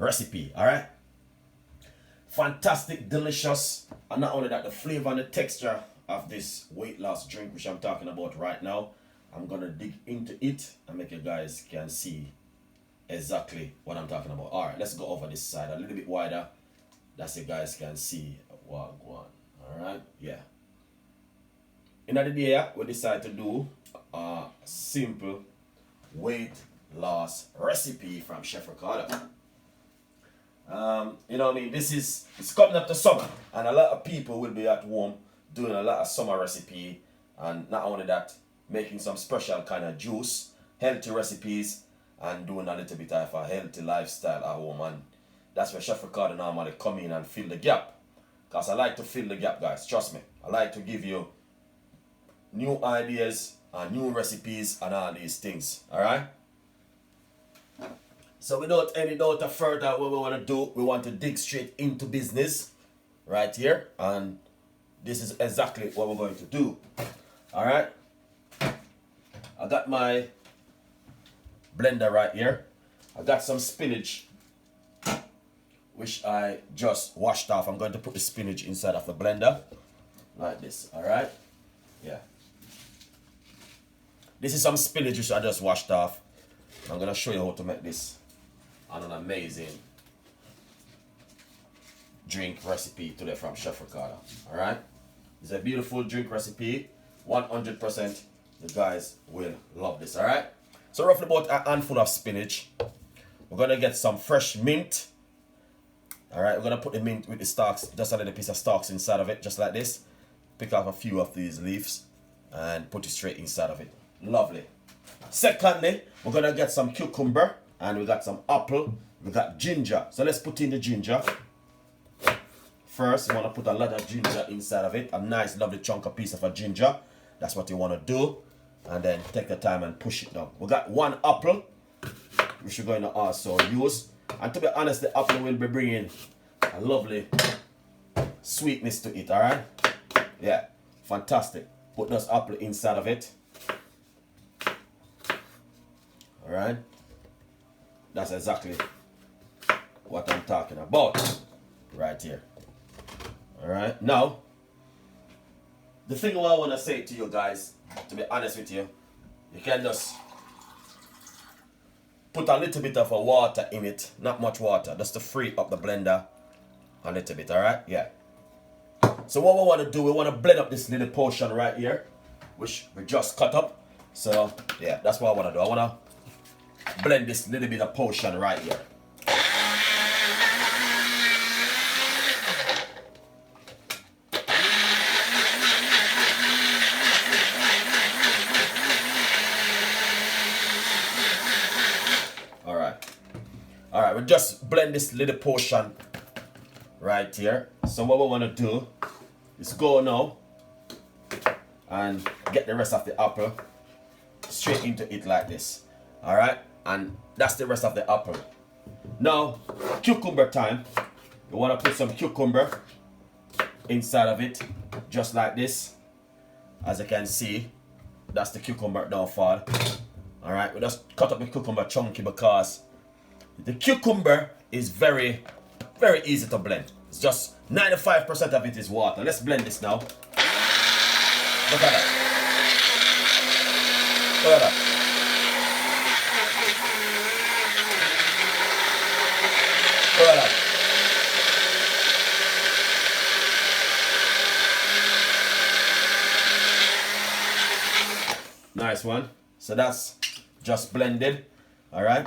recipe, all right? Fantastic, delicious, and not only that, the flavor and the texture of this weight loss drink, which I'm talking about right now, I'm gonna dig into it and make you guys can see exactly what I'm talking about. All right, let's go over this side a little bit wider. That's so you guys can see what one. All right, yeah. In the day, we decided to do a simple weight loss recipe from Chef Ricardo. You know what I mean? It's coming up to summer, and a lot of people will be at home doing a lot of summer recipe, and not only that, making some special kind of juice, healthy recipes, and doing a little bit of a healthy lifestyle at home. And that's where Chef Ricardo normally come in and fill the gap. Because I like to fill the gap, guys. Trust me. I like to give you new ideas and new recipes and all these things. Alright? So without any doubt of further, what we want to do, we want to dig straight into business right here. And this is exactly what we're going to do. Alright? I got my blender right here. I got some spinach, which I just washed off. I'm going to put the spinach inside of the blender like this. Alright? Yeah. This is some spinach which I just washed off. I'm going to show you how to make this on an amazing drink recipe today from Chef Ricardo. Alright? It's a beautiful drink recipe. 100%. You guys will love this. Alright? So roughly about a handful of spinach. We're going to get some fresh mint. Alright, we're going to put the mint with the stalks, just a little piece of stalks inside of it, just like this. Pick off a few of these leaves and put it straight inside of it. Lovely. Secondly, we're going to get some cucumber, and we got some apple, we got ginger. So let's put in the ginger. First, you want to put a lot of ginger inside of it, a nice lovely chunk of piece of a ginger. That's what you want to do. And then take the time and push it down. We got one apple, which we're going to also use. And to be honest, the apple will be bringing a lovely sweetness to it, alright? Yeah, fantastic. Put those apple inside of it. Alright? That's exactly what I'm talking about right here. Alright? Now, the thing I want to say to you guys, to be honest with you, you can just put a little bit of a water in it, not much water, just to free up the blender a little bit, alright? Yeah. So what we want to do, we want to blend up this little portion right here, which we just cut up. So yeah, that's what I want to do. I want to blend this little bit of portion right here. Alright, we just blend this little portion right here. So what we want to do is go now and get the rest of the apple straight into it like this. Alright, and that's the rest of the apple. Now, cucumber time. You want to put some cucumber inside of it, just like this. As you can see, that's the cucumber down fall. Alright, we just cut up the cucumber chunky because the cucumber is very, very easy to blend. It's just 95% of it is water. Let's blend this now. Look at that. Look at that. Look at that. Nice one. So that's just blended. Alright.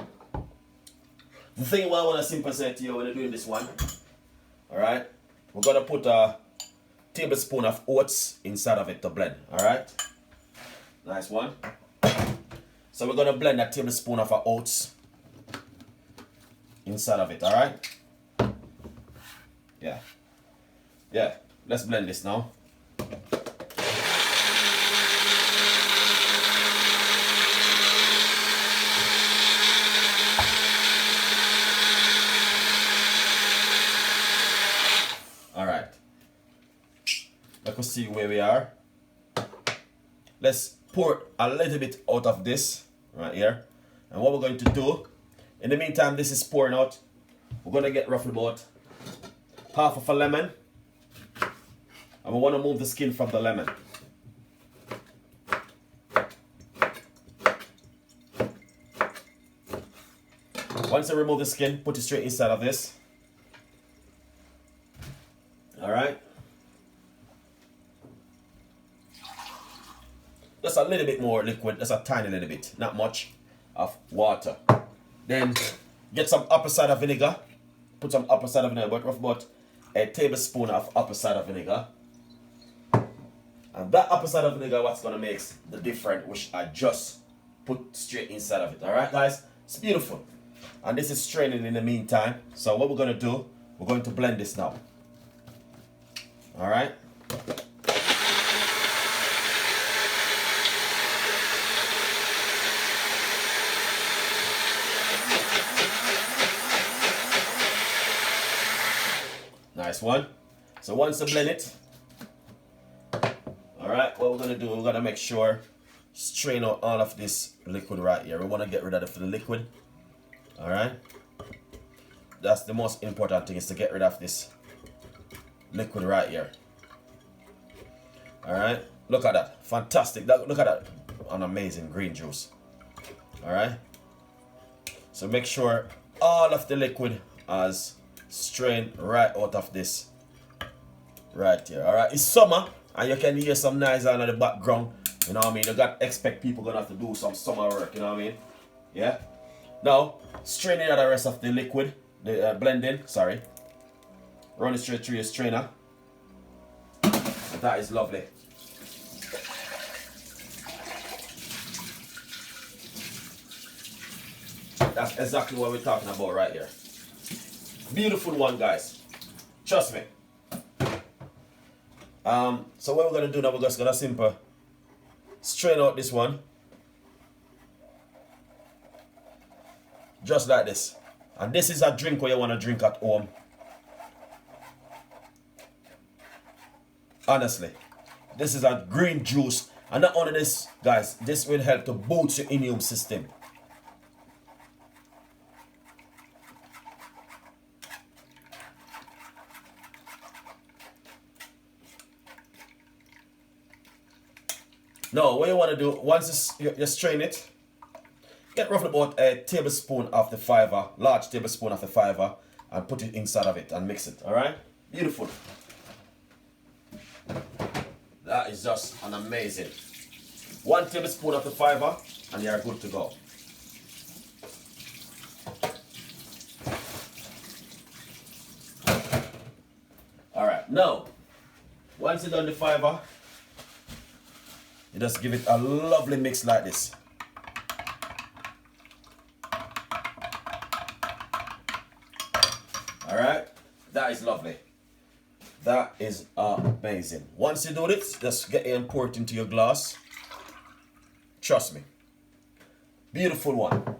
The thing what I want to simply say to you when you're doing this one, alright, we're going to put a tablespoon of oats inside of it to blend, alright? Nice one. So we're going to blend a tablespoon of our oats inside of it, alright? Yeah. Yeah, let's blend this now. Alright, let us see where we are. Let's pour a little bit out of this right here. And what we're going to do, in the meantime this is pouring out, we're gonna get roughly about half of a lemon, and we want to move the skin from the lemon. Once I remove the skin, put it straight inside of this. Alright. Just a little bit more liquid, just a tiny little bit, not much, of water. Then get some apple cider vinegar. Put some apple cider vinegar, but roughly about a tablespoon of apple cider vinegar. And that apple cider vinegar, what's gonna make the difference, which I just put straight inside of it. Alright guys, it's beautiful. And this is straining in the meantime. So what we're gonna do, we're going to blend this now. Alright. Nice one. So once I blend it, alright, what we're gonna do, we're gonna make sure strain out all of this liquid right here. We wanna get rid of the liquid. Alright, that's the most important thing, is to get rid of this liquid right here. Alright, look at that, fantastic. Look at that, an amazing green juice. Alright, so make sure all of the liquid has strained right out of this right here. Alright, it's summer and you can hear some noise on in the background, you know what I mean. You got expect people gonna have to do some summer work, you know what I mean. Yeah. Now, straining out the rest of the liquid, the blending, sorry. Run it straight through your strainer. That is lovely. That's exactly what we're talking about right here. Beautiful one, guys. Trust me. So what we're gonna do now, we're just gonna simple strain out this one. Just like this. And this is a drink where you want to drink at home. Honestly. This is a green juice. And not only this, guys, this will help to boost your immune system. Now, what you want to do, once you strain it, get roughly about a tablespoon of the fiber, large tablespoon of the fiber, and put it inside of it and mix it. Alright? Beautiful. That is just an amazing. 1 tablespoon of the fiber, and you are good to go. Alright, now, once you've done the fiber, you just give it a lovely mix like this. Alright, that is lovely. That is amazing. Once you do this, just get it and pour it into your glass. Trust me. Beautiful one.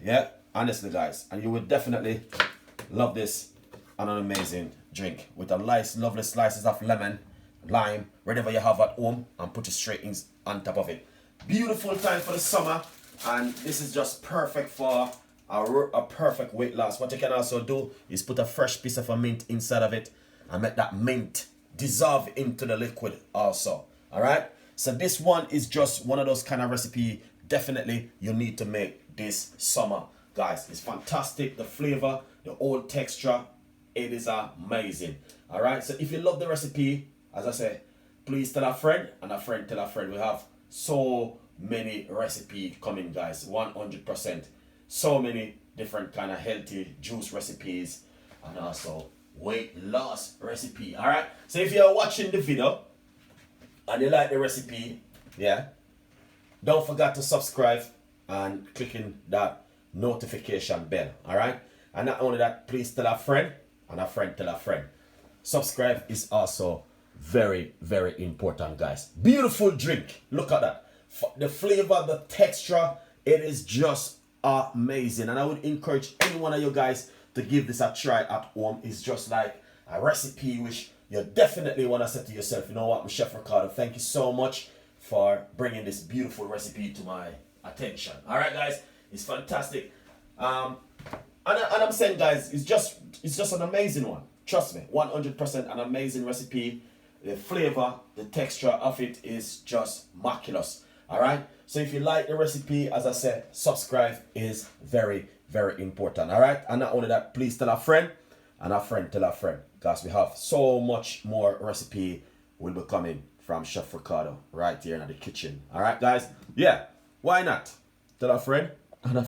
Yeah, honestly guys. And you will definitely love this and an amazing drink. With a nice, lovely slices of lemon, lime, whatever you have at home, and put it straight in on top of it. Beautiful time for the summer. And this is just perfect for a perfect weight loss. What you can also do is put a fresh piece of a mint inside of it and make that mint dissolve into the liquid also. Alright, so this one is just one of those kind of recipe definitely you need to make this summer, guys. It's fantastic, the flavor, the old texture, it is amazing. Alright, so if you love the recipe, as I say, please tell a friend, and a friend tell a friend. We have so many recipes coming, guys, 100%. So many different kind of healthy juice recipes and also weight loss recipe. Alright, so if you're watching the video and you like the recipe, yeah, don't forget to subscribe and clicking that notification bell. Alright, and not only that, please tell a friend, and a friend tell a friend. Subscribe is also very, very important, guys. Beautiful drink. Look at that. The flavor, the texture, it is just amazing. And I would encourage any one of you guys to give this a try at home. It's just like a recipe which you definitely want to say to yourself, you know what, Chef Ricardo, thank you so much for bringing this beautiful recipe to my attention. All right, guys, it's fantastic. And I'm saying, guys, it's just an amazing one. Trust me, 100% an amazing recipe. The flavor, the texture of it is just miraculous. All right. So if you like the recipe, as I said, subscribe is very, very important. All right. And not only that, please tell a friend, and a friend tell a friend, because we have so much more recipe will be coming from Chef Ricardo right here in the kitchen. All right, guys. Yeah. Why not? Tell a friend.